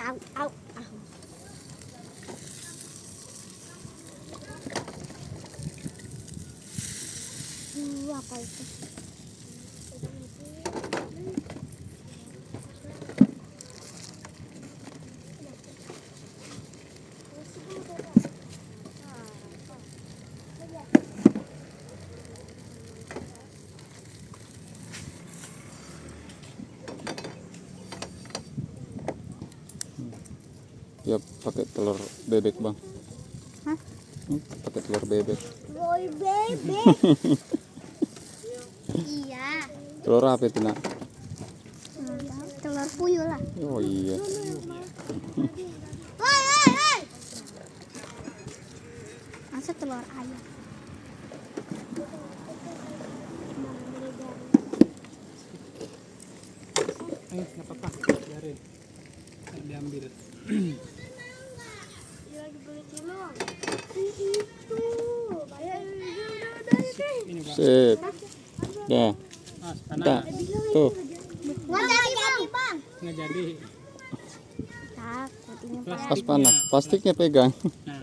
Au, au, au. Apa itu? Ya pakai telur bebek bang. Hah? Pakai telur bebek. Telur bebek. Iya. Telur apa itu nak? Telur puyuh lah. Oh iya. Hei. Masa telur ayam? Nggak apa-apa, biarin. Ntar diambil. Lagi beli cilok. Itu. Ini bang. Sip. Dah. Mas, Dah. panas. Tuh. Nggak jadi bang. Nggak jadi. Takut ini Pas panas. Plastiknya pegang. Nah,